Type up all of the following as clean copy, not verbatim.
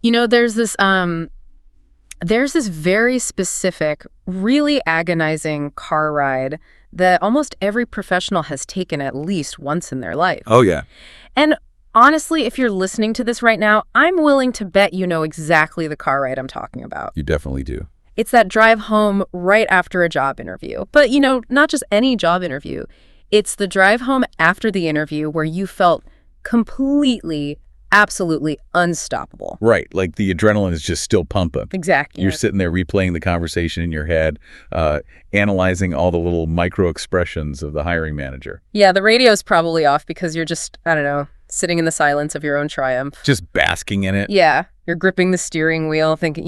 There's this very specific, really agonizing car ride that almost every professional has taken at least once in their life. Oh, yeah. And honestly, if you're listening to this right now, I'm willing to bet you know exactly the car ride I'm talking about. You definitely do. It's that drive home right after a job interview. But, not just any job interview. It's the drive home after the interview where you felt completely, absolutely unstoppable. Right. Like the adrenaline is just still pumping. Exactly. You're sitting there replaying the conversation in your head, analyzing all the little micro expressions of the hiring manager. Yeah, the radio's probably off because you're just, I don't know, sitting in the silence of your own triumph. Just basking in it. Yeah. You're gripping the steering wheel thinking,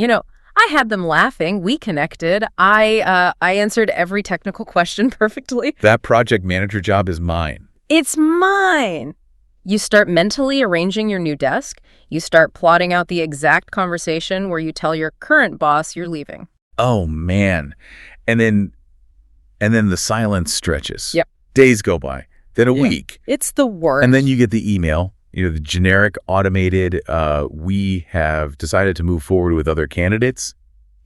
I had them laughing. We connected. I answered every technical question perfectly. That project manager job is mine. It's mine. You start mentally arranging your new desk. You start plotting out the exact conversation where you tell your current boss you're leaving. Oh, man. And then the silence stretches. Yep. Days go by. Then a week. It's the worst. And then you get the email, the generic automated, we have decided to move forward with other candidates,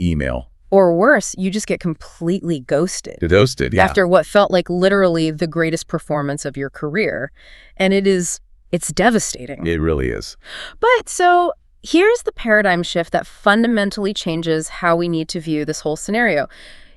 email. Or worse, you just get completely ghosted. Ghosted, yeah. After what felt like literally the greatest performance of your career. And it's devastating. It really is. But so here's the paradigm shift that fundamentally changes how we need to view this whole scenario.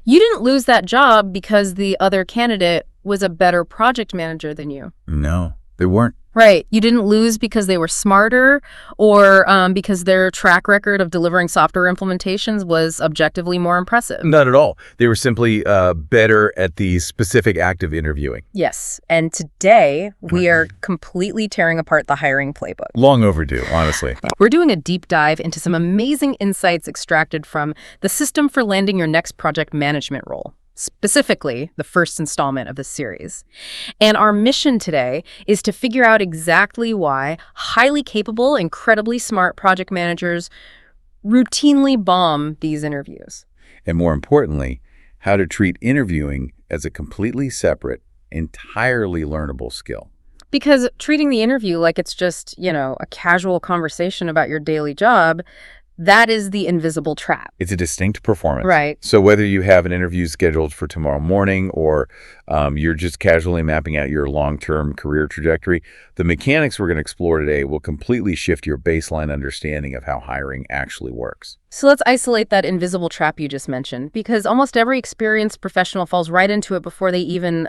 You didn't lose that job because the other candidate was a better project manager than you. No, they weren't. Right. You didn't lose because they were smarter or because their track record of delivering software implementations was objectively more impressive. Not at all. They were simply better at the specific act of interviewing. Yes. And today, we are completely tearing apart the hiring playbook. Long overdue, honestly. We're doing a deep dive into some amazing insights extracted from the system for landing your next project management role. Specifically, the first installment of this series. And our mission today is to figure out exactly why highly capable, incredibly smart project managers routinely bomb these interviews. And more importantly, how to treat interviewing as a completely separate, entirely learnable skill. Because treating the interview like it's just, a casual conversation about your daily job, that is the invisible trap. It's a distinct performance. Right. So whether you have an interview scheduled for tomorrow morning or you're just casually mapping out your long-term career trajectory, the mechanics we're going to explore today will completely shift your baseline understanding of how hiring actually works. So let's isolate that invisible trap you just mentioned, because almost every experienced professional falls right into it before they even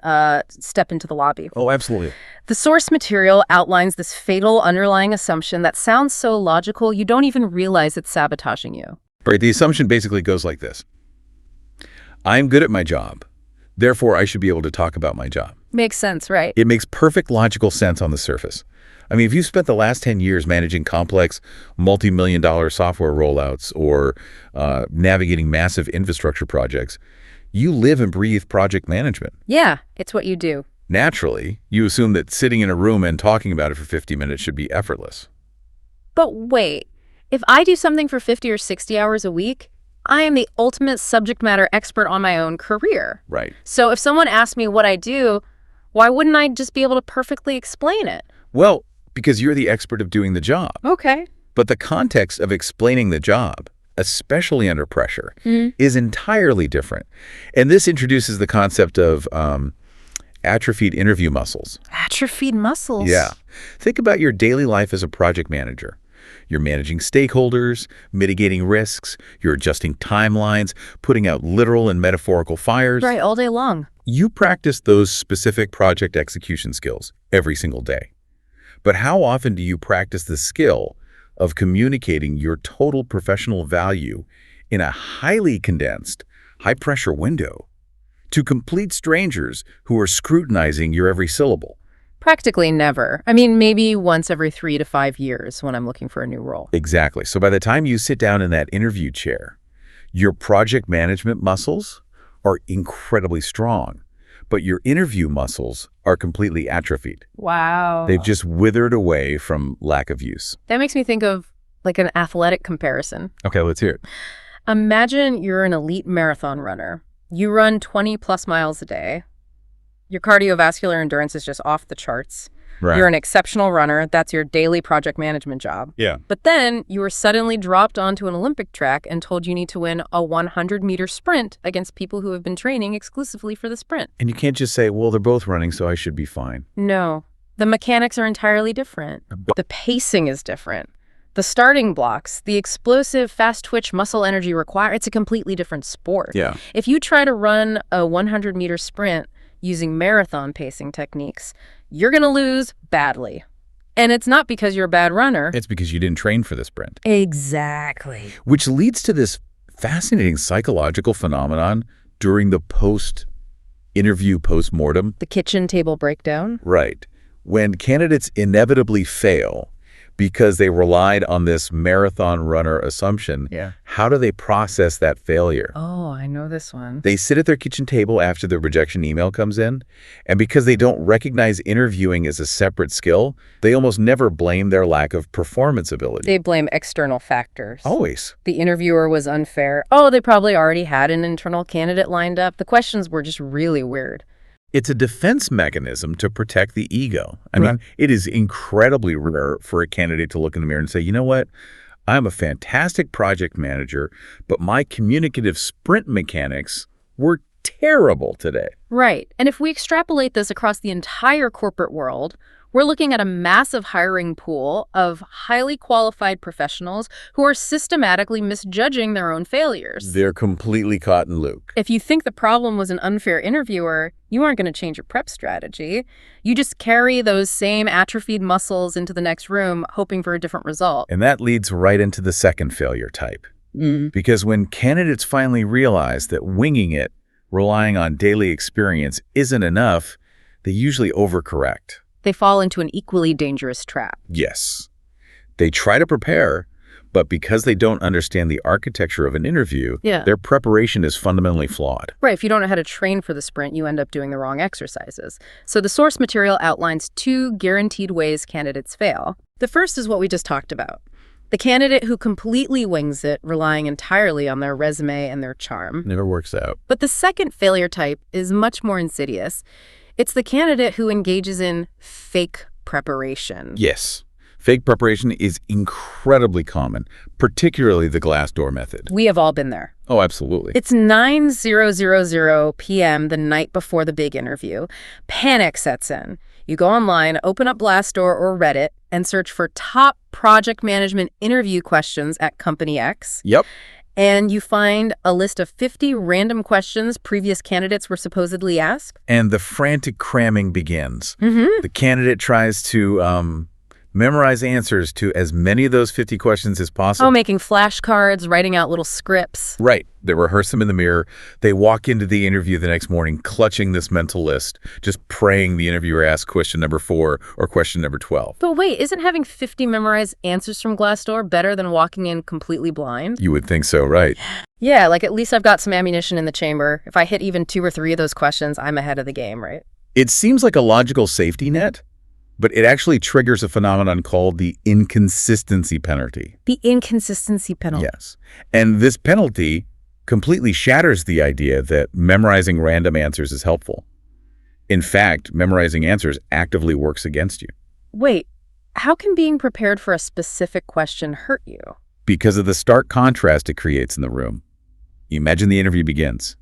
step into the lobby. Oh, absolutely. The source material outlines this fatal underlying assumption that sounds so logical you don't even realize it's sabotaging you. Right. The assumption basically goes like this. I'm good at my job. Therefore, I should be able to talk about my job. Makes sense, right? It makes perfect logical sense on the surface. I mean, if you spent the last 10 years managing complex, multi-million-dollar software rollouts or navigating massive infrastructure projects, you live and breathe project management. Yeah, it's what you do. Naturally, you assume that sitting in a room and talking about it for 50 minutes should be effortless. But wait, if I do something for 50 or 60 hours a week, I am the ultimate subject matter expert on my own career. Right. So if someone asks me what I do, why wouldn't I just be able to perfectly explain it? Well, because you're the expert of doing the job. Okay. But the context of explaining the job, especially under pressure, is entirely different. And this introduces the concept of atrophied interview muscles. Atrophied muscles? Yeah. Think about your daily life as a project manager. You're managing stakeholders, mitigating risks, you're adjusting timelines, putting out literal and metaphorical fires. Right, all day long. You practice those specific project execution skills every single day. But how often do you practice the skill of communicating your total professional value in a highly condensed, high-pressure window to complete strangers who are scrutinizing your every syllable? Practically never. I mean, maybe once every 3 to 5 years when I'm looking for a new role. Exactly. So by the time you sit down in that interview chair, your project management muscles are incredibly strong, but your interview muscles are completely atrophied. Wow. They've just withered away from lack of use. That makes me think of like an athletic comparison. Okay, let's hear it. Imagine you're an elite marathon runner. You run 20 plus miles a day. Your cardiovascular endurance is just off the charts. Right. You're an exceptional runner. That's your daily project management job. Yeah. But then you were suddenly dropped onto an Olympic track and told you need to win a 100-meter sprint against people who have been training exclusively for the sprint. And you can't just say, well, they're both running, so I should be fine. No. The mechanics are entirely different. The pacing is different. The starting blocks, the explosive, fast-twitch muscle energy required, it's a completely different sport. Yeah. If you try to run a 100-meter sprint using marathon pacing techniques, you're going to lose badly. And it's not because you're a bad runner. It's because you didn't train for the sprint. Exactly. Which leads to this fascinating psychological phenomenon during the post-interview postmortem. The kitchen table breakdown. Right. When candidates inevitably fail because they relied on this marathon runner assumption, how do they process that failure? Oh, I know this one. They sit at their kitchen table after the rejection email comes in, and because they don't recognize interviewing as a separate skill, they almost never blame their lack of performance ability. They blame external factors. Always. The interviewer was unfair. Oh, they probably already had an internal candidate lined up. The questions were just really weird. It's a defense mechanism to protect the ego. I mean, it is incredibly rare for a candidate to look in the mirror and say, you know what? I'm a fantastic project manager, but my communicative sprint mechanics were terrible today. Right. And if we extrapolate this across the entire corporate world, we're looking at a massive hiring pool of highly qualified professionals who are systematically misjudging their own failures. They're completely caught in Luke. If you think the problem was an unfair interviewer, you aren't going to change your prep strategy. You just carry those same atrophied muscles into the next room, hoping for a different result. And that leads right into the second failure type. Because when candidates finally realize that winging it, relying on daily experience isn't enough, they usually overcorrect. They fall into an equally dangerous trap. Yes. They try to prepare, but because they don't understand the architecture of an interview, their preparation is fundamentally flawed. Right. If you don't know how to train for the sprint, you end up doing the wrong exercises. So the source material outlines 2 guaranteed ways candidates fail. The first is what we just talked about. The candidate who completely wings it, relying entirely on their resume and their charm. Never works out. But the second failure type is much more insidious. It's the candidate who engages in fake preparation. Yes. Fake preparation is incredibly common, particularly the Glassdoor method. We have all been there. Oh, absolutely. It's 9:00 p.m. the night before the big interview. Panic sets in. You go online, open up Glassdoor or Reddit, and search for top project management interview questions at Company X. Yep. And you find a list of 50 random questions previous candidates were supposedly asked. And the frantic cramming begins. The candidate tries to memorize answers to as many of those 50 questions as possible. Oh, making flashcards, writing out little scripts. Right. They rehearse them in the mirror. They walk into the interview the next morning clutching this mental list, just praying the interviewer asks question number 4 or question number 12. But wait, isn't having 50 memorized answers from Glassdoor better than walking in completely blind? You would think so, right? Yeah, like at least I've got some ammunition in the chamber. If I hit even 2 or 3 of those questions, I'm ahead of the game, right? It seems like a logical safety net, but it actually triggers a phenomenon called the inconsistency penalty. The inconsistency penalty. Yes. And this penalty completely shatters the idea that memorizing random answers is helpful. In fact, memorizing answers actively works against you. Wait, how can being prepared for a specific question hurt you? Because of the stark contrast it creates in the room. You imagine the interview begins.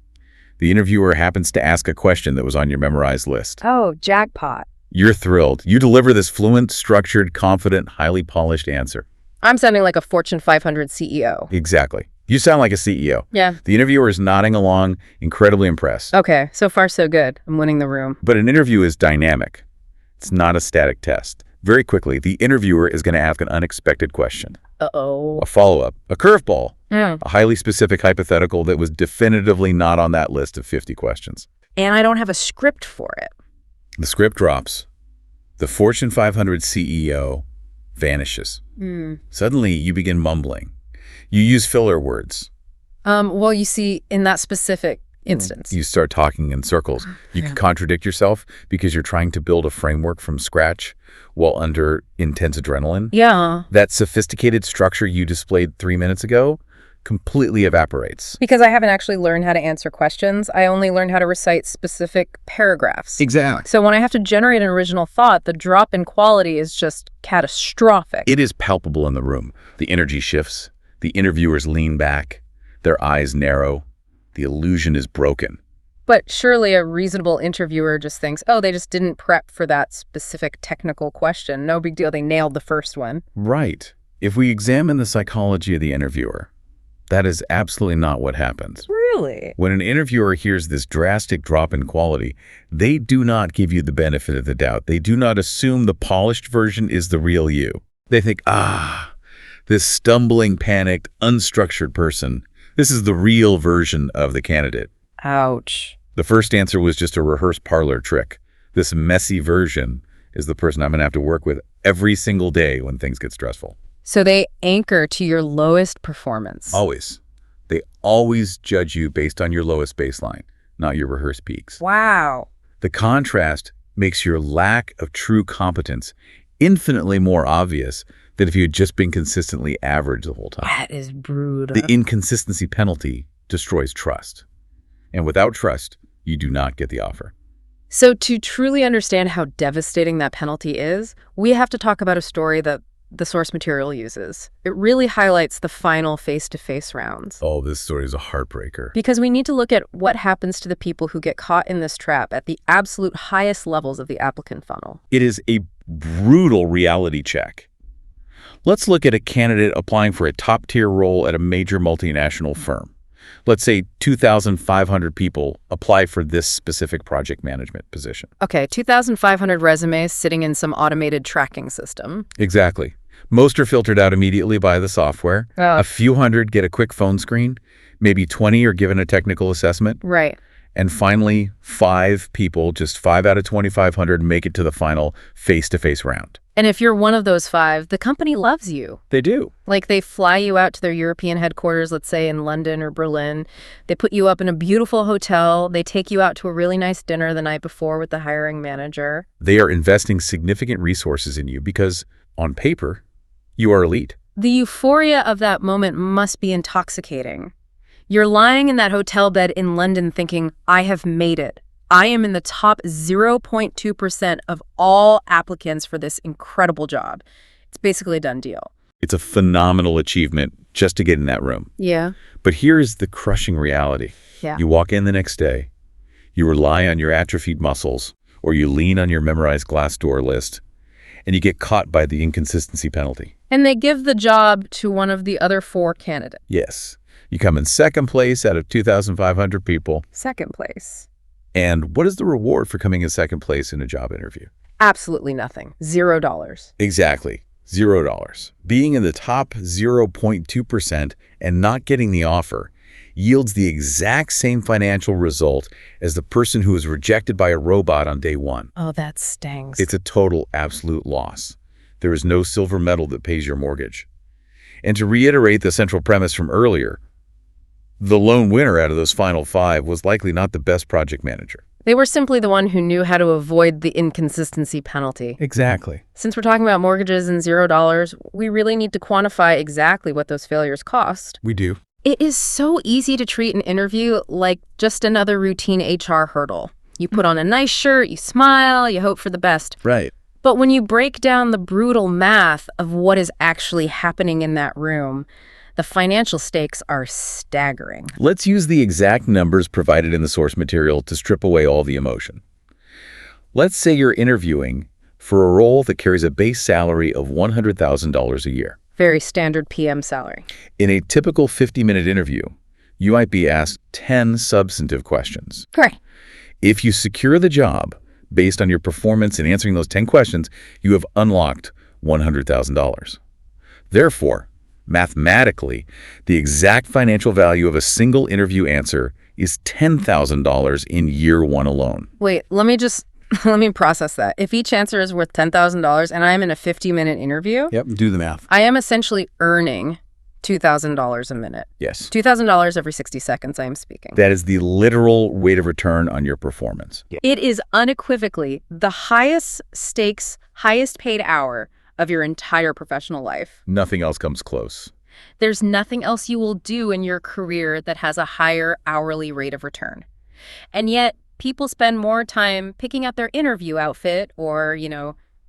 The interviewer happens to ask a question that was on your memorized list. Oh, jackpot. You're thrilled. You deliver this fluent, structured, confident, highly polished answer. I'm sounding like a Fortune 500 CEO. Exactly. You sound like a CEO. Yeah. The interviewer is nodding along, incredibly impressed. Okay, so far so good. I'm winning the room. But an interview is dynamic. It's not a static test. Very quickly, the interviewer is going to ask an unexpected question. Uh-oh. A follow-up, a curveball, Mm. a highly specific hypothetical that was definitively not on that list of 50 questions. And I don't have a script for it. The script drops. The Fortune 500 CEO vanishes. Suddenly, you begin mumbling. You use filler words. Well, you see, in that specific instance. You start talking in circles. You can contradict yourself because you're trying to build a framework from scratch while under intense adrenaline. Yeah. That sophisticated structure you displayed 3 minutes ago completely evaporates. Because I haven't actually learned how to answer questions. I only learned how to recite specific paragraphs. Exactly. So when I have to generate an original thought, the drop in quality is just catastrophic. It is palpable in the room. The energy shifts. The interviewers lean back. Their eyes narrow. The illusion is broken. But surely a reasonable interviewer just thinks, oh, they just didn't prep for that specific technical question. No big deal. They nailed the first one. Right. If we examine the psychology of the interviewer, that is absolutely not what happens. Really? When an interviewer hears this drastic drop in quality, they do not give you the benefit of the doubt. They do not assume the polished version is the real you. They think, this stumbling, panicked, unstructured person, this is the real version of the candidate. Ouch. The first answer was just a rehearsed parlor trick. This messy version is the person I'm going to have to work with every single day when things get stressful. So they anchor to your lowest performance. Always. They always judge you based on your lowest baseline, not your rehearsed peaks. Wow. The contrast makes your lack of true competence infinitely more obvious than if you had just been consistently average the whole time. That is brutal. The inconsistency penalty destroys trust. And without trust, you do not get the offer. So to truly understand how devastating that penalty is, we have to talk about a story that the source material uses. It really highlights the final face-to-face rounds. Oh, this story is a heartbreaker. Because we need to look at what happens to the people who get caught in this trap at the absolute highest levels of the applicant funnel. It is a brutal reality check. Let's look at a candidate applying for a top-tier role at a major multinational firm. Let's say 2,500 people apply for this specific project management position. Okay, 2,500 resumes sitting in some automated tracking system. Exactly. Most are filtered out immediately by the software. A few hundred get a quick phone screen. Maybe 20 are given a technical assessment. Right. And finally, 5 people, just 5 out of 2,500, make it to the final face-to-face round. And if you're one of those 5, the company loves you. They do. Like they fly you out to their European headquarters, let's say in London or Berlin. They put you up in a beautiful hotel. They take you out to a really nice dinner the night before with the hiring manager. They are investing significant resources in you because, on paper, you are elite. The euphoria of that moment must be intoxicating. You're lying in that hotel bed in London thinking, I have made it. I am in the top 0.2% of all applicants for this incredible job. It's basically a done deal. It's a phenomenal achievement just to get in that room. Yeah. But here's the crushing reality. Yeah. You walk in the next day, you rely on your atrophied muscles, or you lean on your memorized Glassdoor list, and you get caught by the inconsistency penalty. And they give the job to one of the other 4 candidates. Yes. You come in second place out of 2,500 people. Second place. And what is the reward for coming in second place in a job interview? Absolutely nothing. $0. Exactly. $0. Being in the top 0.2% and not getting the offer yields the exact same financial result as the person who was rejected by a robot on day 1. Oh, that stings. It's a total, absolute loss. There is no silver medal that pays your mortgage. And to reiterate the central premise from earlier, the lone winner out of those final 5 was likely not the best project manager. They were simply the one who knew how to avoid the inconsistency penalty. Exactly. Since we're talking about mortgages and $0, we really need to quantify exactly what those failures cost. We do. It is so easy to treat an interview like just another routine HR hurdle. You put on a nice shirt, you smile, you hope for the best. Right. But when you break down the brutal math of what is actually happening in that room, the financial stakes are staggering. Let's use the exact numbers provided in the source material to strip away all the emotion. Let's say you're interviewing for a role that carries a base salary of $100,000 a year. Very standard PM salary. In a typical 50-minute interview, you might be asked 10 substantive questions. Great. If you secure the job based on your performance in answering those 10 questions, you have unlocked $100,000. Therefore, mathematically, the exact financial value of a single interview answer is $10,000 in year 1 alone. Wait, let me process that. If each answer is worth $10,000 and I'm in a 50-minute interview, Yep, do the math. I am essentially earning $2,000 a minute. Yes. $2,000 every 60 seconds I am speaking. That is the literal rate of return on your performance. It is unequivocally the highest stakes, highest paid hour of your entire professional life. Nothing else comes close. There's nothing else you will do in your career that has a higher hourly rate of return. And yet, people spend more time picking out their interview outfit or,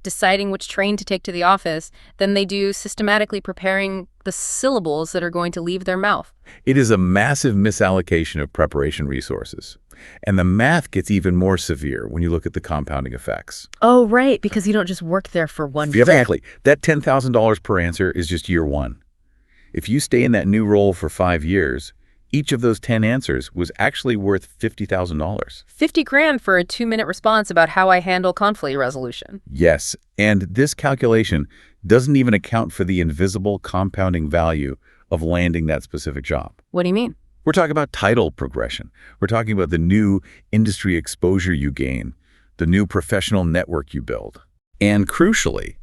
deciding which train to take to the office than they do systematically preparing the syllables that are going to leave their mouth. It is a massive misallocation of preparation resources. And the math gets even more severe when you look at the compounding effects. Oh, right, because you don't just work there for one year. Exactly. That $10,000 per answer is just year one. If you stay in that new role for 5 years, each of those 10 answers was actually worth $50,000. 50 grand for a 2-minute response about how I handle conflict resolution. Yes, and this calculation doesn't even account for the invisible compounding value of landing that specific job. What do you mean? We're talking about title progression. We're talking about the new industry exposure you gain, the new professional network you build, and crucially,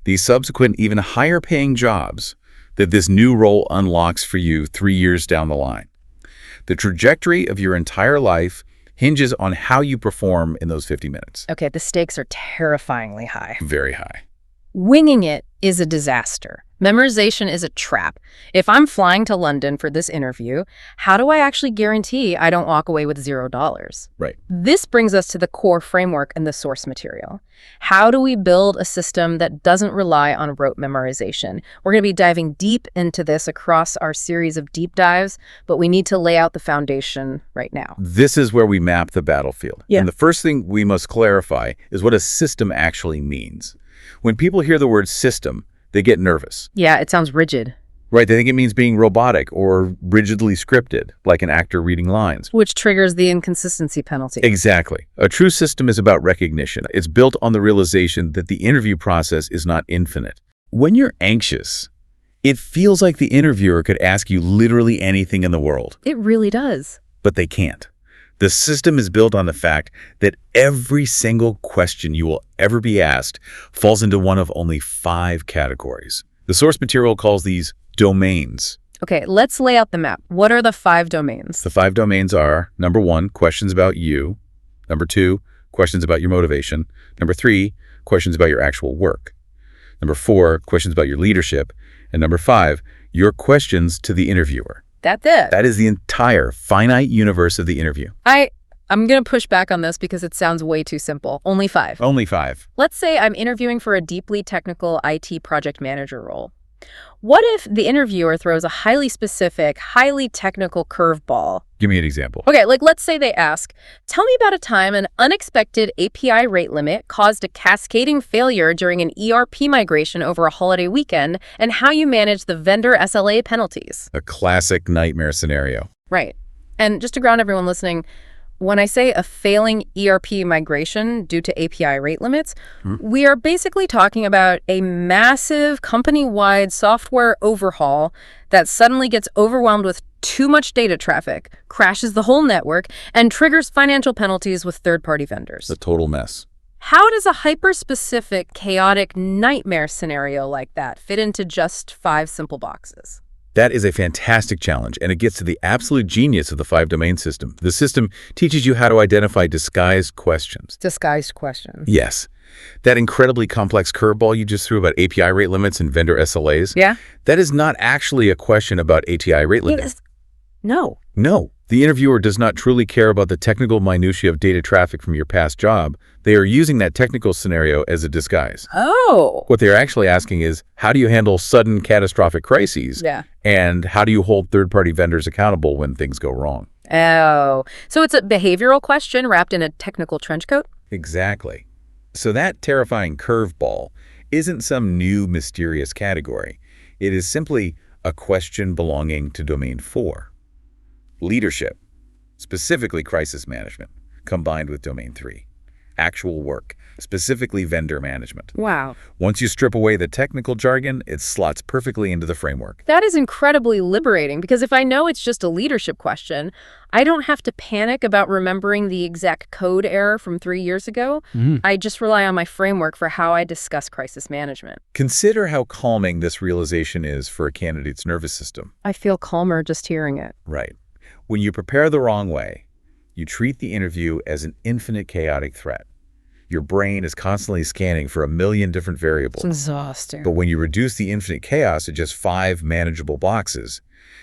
the subsequent even higher paying jobs that this new role unlocks for you 3 years down the line. The trajectory of your entire life hinges on how you perform in those 50 minutes. Okay, the stakes are terrifyingly high. Very high. Winging it is a disaster. Memorization is a trap. If I'm flying to London for this interview, how do I actually guarantee I don't walk away with $0? Right. This brings us to the core framework and the source material. How do we build a system that doesn't rely on rote memorization? We're going to be diving deep into this across our series of deep dives, but we need to lay out the foundation right now. This is where we map the battlefield. Yeah. And the first thing we must clarify is what a system actually means. When people hear the word system, they get nervous. Yeah, it sounds rigid. Right, they think it means being robotic or rigidly scripted, like an actor reading lines. Which triggers the inconsistency penalty. Exactly. A true system is about recognition. It's built on the realization that the interview process is not infinite. When you're anxious, it feels like the interviewer could ask you literally anything in the world. It really does. But they can't. The system is built on the fact that every single question you will ever be asked falls into one of only 5 categories. The source material calls these domains. Okay, let's lay out the map. What are the 5 domains? The 5 domains are, number 1, questions about you. Number 2, questions about your motivation. Number 3, questions about your actual work. Number 4, questions about your leadership. And number 5, your questions to the interviewer. That's it. That is the entire finite universe of the interview. I'm going to push back on this because it sounds way too simple. Only 5. Only 5. Let's say I'm interviewing for a deeply technical IT project manager role. What if the interviewer throws a highly specific, highly technical curveball? Give me an example. Okay, like let's say they ask, tell me about a time an unexpected API rate limit caused a cascading failure during an ERP migration over a holiday weekend and how you manage the vendor SLA penalties. A classic nightmare scenario. Right. And just to ground everyone listening, when I say a failing ERP migration due to API rate limits, we are basically talking about a massive company-wide software overhaul that suddenly gets overwhelmed with too much data traffic, crashes the whole network, and triggers financial penalties with third-party vendors. A total mess. How does a hyper-specific, chaotic nightmare scenario like that fit into just 5 simple boxes? That is a fantastic challenge, and it gets to the absolute genius of the 5-domain system. The system teaches you how to identify disguised questions. Disguised questions. Yes. That incredibly complex curveball you just threw about API rate limits and vendor SLAs, Yeah? that is not actually a question about API rate limits. No. No. The interviewer does not truly care about the technical minutiae of data traffic from your past job. They are using that technical scenario as a disguise. Oh. What they're actually asking is, how do you handle sudden catastrophic crises? Yeah. And how do you hold third-party vendors accountable when things go wrong? Oh. So it's a behavioral question wrapped in a technical trench coat? Exactly. So that terrifying curveball isn't some new mysterious category. It is simply a question belonging to Domain 4. Leadership, specifically crisis management, combined with Domain 3. Actual work, specifically vendor management. Wow. Once you strip away the technical jargon, it slots perfectly into the framework. That is incredibly liberating because if I know it's just a leadership question, I don't have to panic about remembering the exact code error from 3 years ago. I just rely on my framework for how I discuss crisis management. Consider how calming this realization is for a candidate's nervous system. I feel calmer just hearing it. Right. When you prepare the wrong way, you treat the interview as an infinite chaotic threat. Your brain is constantly scanning for a million different It's variables. exhausting. But when you reduce the infinite chaos to just 5 manageable boxes,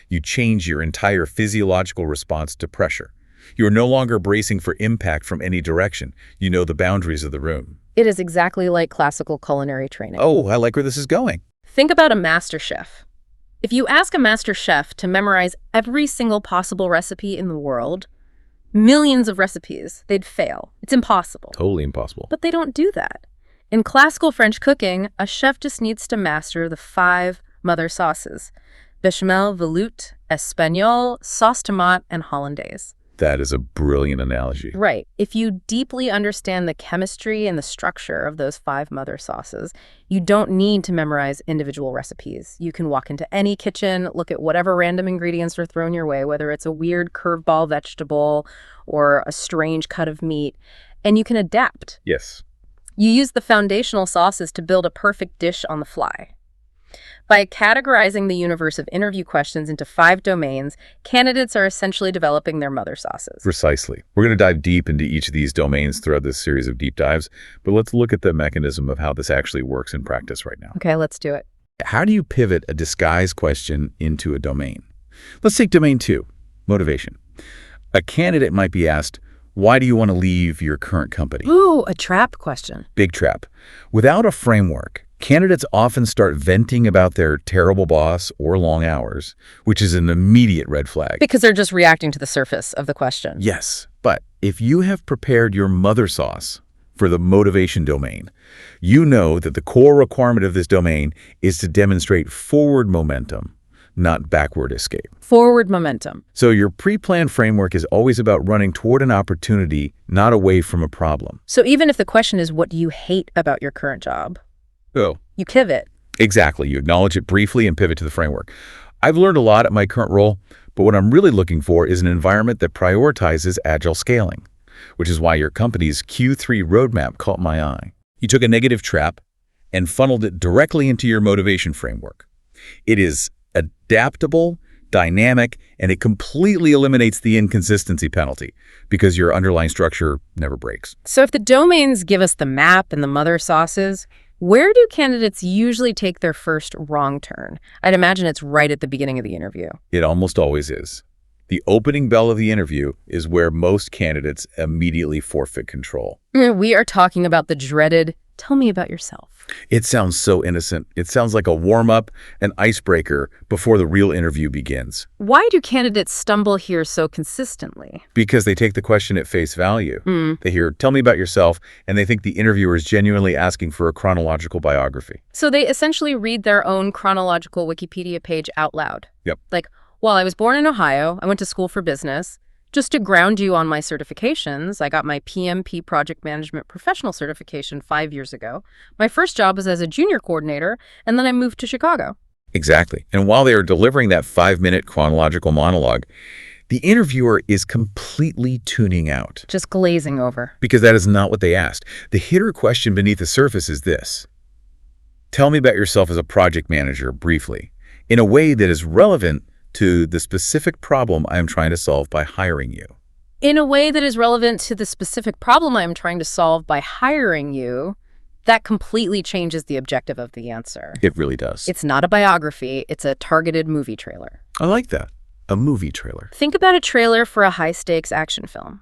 you change your entire physiological response to pressure. You are no longer bracing for impact from any direction. You know the boundaries of the room. It is exactly like classical culinary training. Oh, I like where this is going. Think about a master chef. If you ask a master chef to memorize every single possible recipe in the world, millions of recipes, they'd fail. It's impossible. Totally impossible. But they don't do that. In classical French cooking, a chef just needs to master the 5 mother sauces: bechamel, veloute, espagnole, sauce tomate, and hollandaise. That is a brilliant analogy. Right. If you deeply understand the chemistry and the structure of those 5 mother sauces, you don't need to memorize individual recipes. You can walk into any kitchen, look at whatever random ingredients are thrown your way, whether it's a weird curveball vegetable or a strange cut of meat, and you can adapt. Yes. You use the foundational sauces to build a perfect dish on the fly. By categorizing the universe of interview questions into 5 domains, candidates are essentially developing their mother sauces. Precisely. We're going to dive deep into each of these domains throughout this series of deep dives, but let's look at the mechanism of how this actually works in practice right now. Okay, let's do it. How do you pivot a disguise question into a domain? Let's take domain 2, motivation. A candidate might be asked, why do you want to leave your current company? Ooh, a trap question. Big trap. Without a framework, candidates often start venting about their terrible boss or long hours, which is an immediate red flag. Because they're just reacting to the surface of the question. Yes, but if you have prepared your mother sauce for the motivation domain, you know that the core requirement of this domain is to demonstrate forward momentum, not backward escape. Forward momentum. So your pre-planned framework is always about running toward an opportunity, not away from a problem. So even if the question is, what do you hate about your current job? Oh, You pivot. exactly. You acknowledge it briefly and pivot to the framework. I've learned a lot at my current role, but what I'm really looking for is an environment that prioritizes agile scaling, which is why your company's Q3 roadmap caught my eye. You took a negative trap and funneled it directly into your motivation framework. It is adaptable, dynamic, and it completely eliminates the inconsistency penalty because your underlying structure never breaks. So if the domains give us the map and the mother sauces, where do candidates usually take their first wrong turn? I'd imagine it's right at the beginning of the interview. It almost always is. The opening bell of the interview is where most candidates immediately forfeit control. We are talking about the dreaded, tell me about yourself. It sounds so innocent. It sounds like a warm-up, an icebreaker before the real interview begins. Why do candidates stumble here so consistently? Because they take the question at face value. They hear, tell me about yourself, and they think the interviewer is genuinely asking for a chronological biography. So they essentially read their own chronological Wikipedia page out loud. Yep. Like, well, I was born in Ohio. I went to school for business. Just to ground you on my certifications, I got my PMP Project Management Professional Certification 5 years ago. My first job was as a junior coordinator, and then I moved to Chicago. Exactly. And while they are delivering that 5-minute chronological monologue, the interviewer is completely tuning out. Just glazing over. Because that is not what they asked. The hitter question beneath the surface is this. Tell me about yourself as a project manager, briefly, in a way that is relevant to the specific problem I am trying to solve by hiring you. In a way that is relevant to the specific problem I'm trying to solve by hiring you, that completely changes the objective of the answer. It really does. It's not a biography, it's a targeted movie trailer. I like that. A movie trailer. Think about a trailer for a high-stakes action film.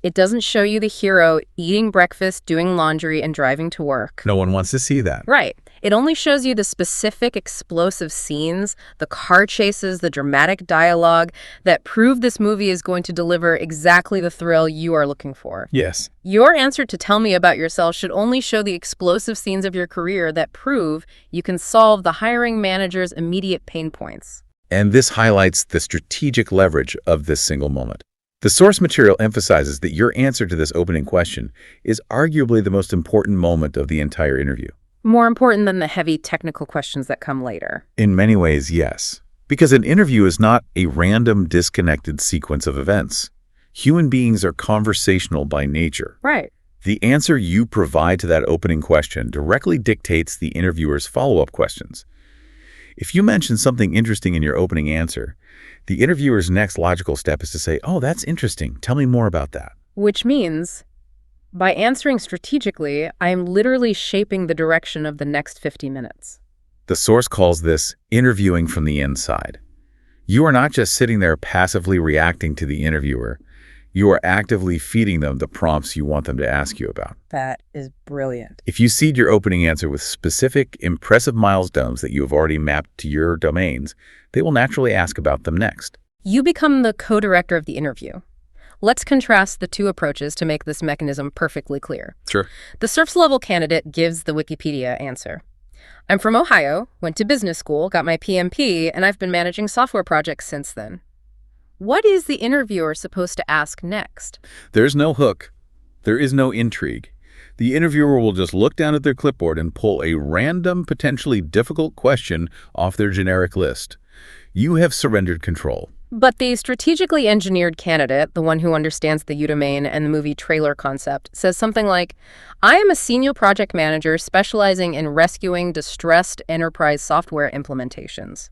It doesn't show you the hero eating breakfast, doing laundry, and driving to work. No one wants to see that. Right. It only shows you the specific explosive scenes, the car chases, the dramatic dialogue that prove this movie is going to deliver exactly the thrill you are looking for. Yes. Your answer to tell me about yourself should only show the explosive scenes of your career that prove you can solve the hiring manager's immediate pain points. And this highlights the strategic leverage of this single moment. The source material emphasizes that your answer to this opening question is arguably the most important moment of the entire interview. More important than the heavy technical questions that come later. In many ways, yes. Because an interview is not a random, disconnected sequence of events. Human beings are conversational by nature. Right. The answer you provide to that opening question directly dictates the interviewer's follow-up questions. If you mention something interesting in your opening answer, the interviewer's next logical step is to say, oh, that's interesting. Tell me more about that. Which means By answering strategically, I am literally shaping the direction of the next 50 minutes. The source calls this interviewing from the inside. You are not just sitting there passively reacting to the interviewer. You are actively feeding them the prompts you want them to ask you about. That is brilliant. If you seed your opening answer with specific, impressive milestones that you have already mapped to your domains, they will naturally ask about them next. You become the co-director of the interview. Let's contrast the two approaches to make this mechanism perfectly clear. Sure. The surface-level candidate gives the Wikipedia answer. I'm from Ohio, went to business school, got my PMP, and I've been managing software projects since then. What is the interviewer supposed to ask next? There's no hook. There is no intrigue. The interviewer will just look down at their clipboard and pull a random, potentially difficult question off their generic list. You have surrendered control. But the strategically engineered candidate, the one who understands the U-domain and the movie trailer concept, says something like, I am a senior project manager specializing in rescuing distressed enterprise software implementations.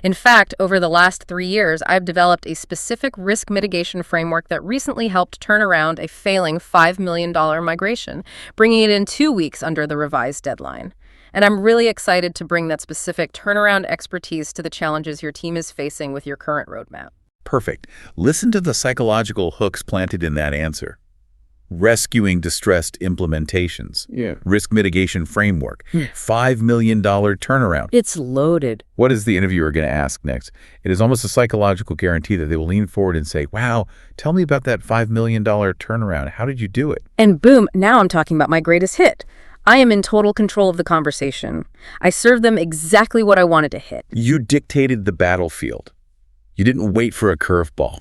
In fact, over the last 3 years, I've developed a specific risk mitigation framework that recently helped turn around a failing $5 million migration, bringing it in 2 weeks under the revised deadline. And I'm really excited to bring that specific turnaround expertise to the challenges your team is facing with your current roadmap. Perfect. Listen to the psychological hooks planted in that answer. Rescuing distressed implementations. Risk mitigation framework. $5 million turnaround. It's loaded. What is the interviewer going to ask next? It is almost a psychological guarantee that they will lean forward and say, wow, tell me about that $5 million turnaround. How did you do it? And boom, now I'm talking about my greatest hit. I am in total control of the conversation. I served them exactly what I wanted to hit. You dictated the battlefield. You didn't wait for a curveball.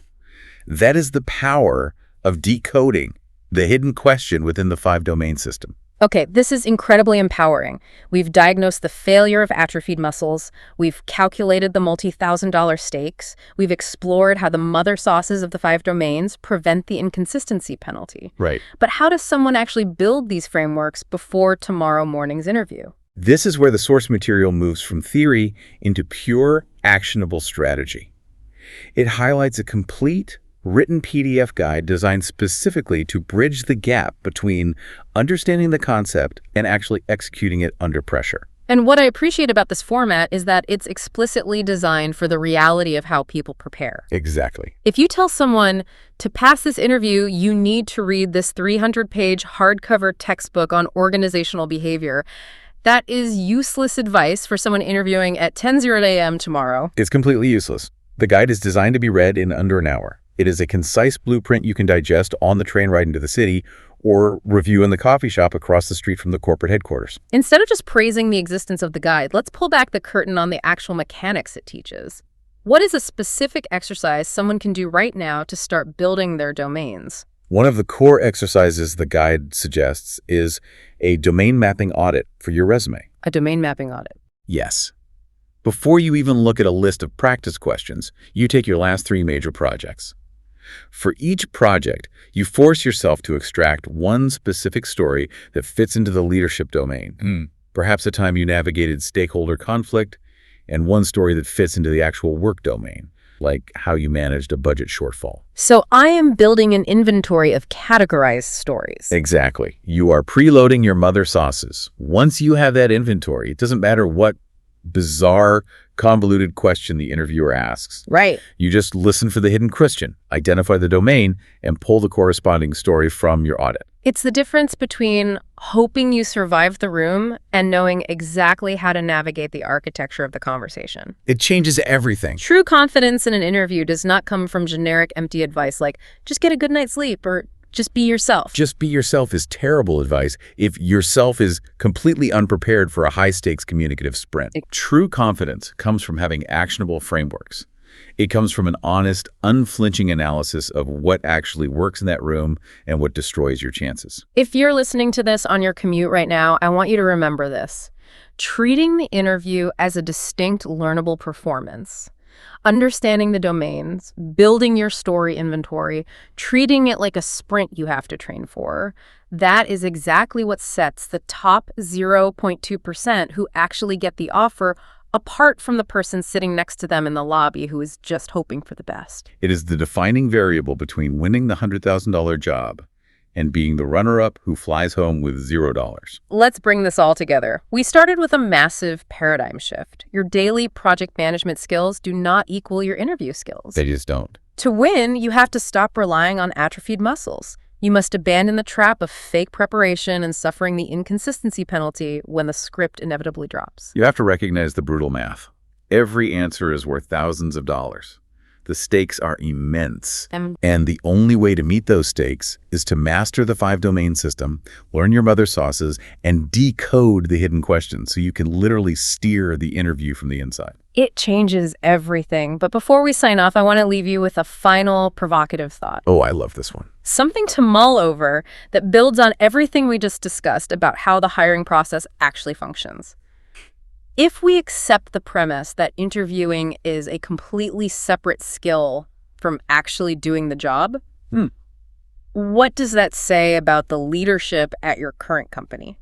That is the power of decoding the hidden question within the 5-domain system. Okay, this is incredibly empowering. We've diagnosed the failure of atrophied muscles. We've calculated the multi-$1,000 stakes. We've explored how the mother sauces of the 5 domains prevent the inconsistency penalty. Right. But how does someone actually build these frameworks before tomorrow morning's interview? This is where the source material moves from theory into pure, actionable strategy. It highlights a complete, written PDF guide designed specifically to bridge the gap between understanding the concept and actually executing it under pressure. And what I appreciate about this format is that it's explicitly designed for the reality of how people prepare. Exactly. If you tell someone to pass this interview, you need to read this 300-page hardcover textbook on organizational behavior, that is useless advice for someone interviewing at 10:00 a.m. tomorrow. It's completely useless. The guide is designed to be read in under an hour. It is a concise blueprint you can digest on the train ride into the city or review in the coffee shop across the street from the corporate headquarters. Instead of just praising the existence of the guide, let's pull back the curtain on the actual mechanics it teaches. What is a specific exercise someone can do right now to start building their domains? One of the core exercises the guide suggests is a domain mapping audit for your resume. A domain mapping audit. Yes. Before you even look at a list of practice questions, you take your last 3 major projects. For each project, you force yourself to extract one specific story that fits into the leadership domain. Perhaps a time you navigated stakeholder conflict, and one story that fits into the actual work domain, like how you managed a budget shortfall. So I am building an inventory of categorized stories. Exactly. You are preloading your mother sauces. Once you have that inventory, it doesn't matter what bizarre, convoluted question the interviewer asks. Right. You just listen for the hidden question, identify the domain, and pull the corresponding story from your audit. It's the difference between hoping you survive the room and knowing exactly how to navigate the architecture of the conversation. It changes everything. True confidence in an interview does not come from generic empty advice like, just get a good night's sleep or just be yourself. Just be yourself is terrible advice if yourself is completely unprepared for a high-stakes communicative sprint. True confidence comes from having actionable frameworks. It comes from an honest, unflinching analysis of what actually works in that room and what destroys your chances. If you're listening to this on your commute right now, I want you to remember this. Treating the interview as a distinct, learnable performance. Understanding the domains, building your story inventory, treating it like a sprint you have to train for. That is exactly what sets the top 0.2% who actually get the offer apart from the person sitting next to them in the lobby who is just hoping for the best. It is the defining variable between winning the $100,000 job and being the runner-up who flies home with $0. Let's bring this all together. We started with a massive paradigm shift. Your daily project management skills do not equal your interview skills. They just don't. To win, you have to stop relying on atrophied muscles. You must abandon the trap of fake preparation and suffering the inconsistency penalty when the script inevitably drops. You have to recognize the brutal math. Every answer is worth thousands of dollars. The stakes are immense. And the only way to meet those stakes is to master the 5-domain system, learn your mother's sauces, and decode the hidden questions so you can literally steer the interview from the inside. It changes everything. But before we sign off, I want to leave you with a final provocative thought. Oh, I love this one. Something to mull over that builds on everything we just discussed about how the hiring process actually functions. If we accept the premise that interviewing is a completely separate skill from actually doing the job, what does that say about the leadership at your current company?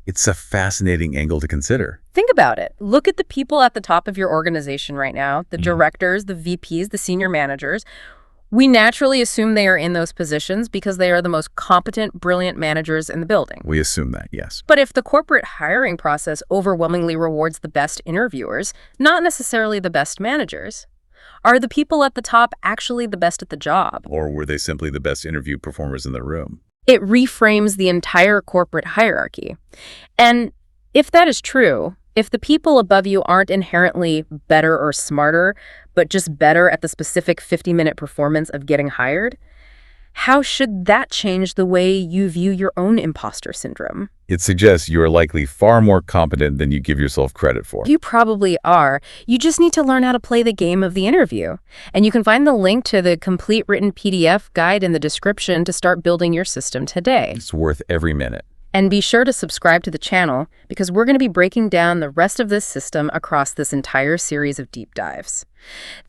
It's a fascinating angle to consider. Think about it. Look at the people at the top of your organization right now, the directors, the VPs, the senior managers. We naturally assume they are in those positions because they are the most competent, brilliant managers in the building. We assume that, yes. But if the corporate hiring process overwhelmingly rewards the best interviewers, not necessarily the best managers, are the people at the top actually the best at the job? Or were they simply the best interview performers in the room? It reframes the entire corporate hierarchy. And if that is true, if the people above you aren't inherently better or smarter, but just better at the specific 50-minute performance of getting hired, how should that change the way you view your own imposter syndrome? It suggests you are likely far more competent than you give yourself credit for. You probably are. You just need to learn how to play the game of the interview. And you can find the link to the complete written PDF guide in the description to start building your system today. It's worth every minute. And be sure to subscribe to the channel because we're going to be breaking down the rest of this system across this entire series of deep dives.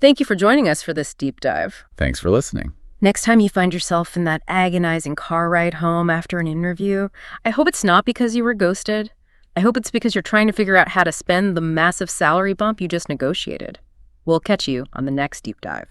Thank you for joining us for this deep dive. Thanks for listening. Next time you find yourself in that agonizing car ride home after an interview, I hope it's not because you were ghosted. I hope it's because you're trying to figure out how to spend the massive salary bump you just negotiated. We'll catch you on the next deep dive.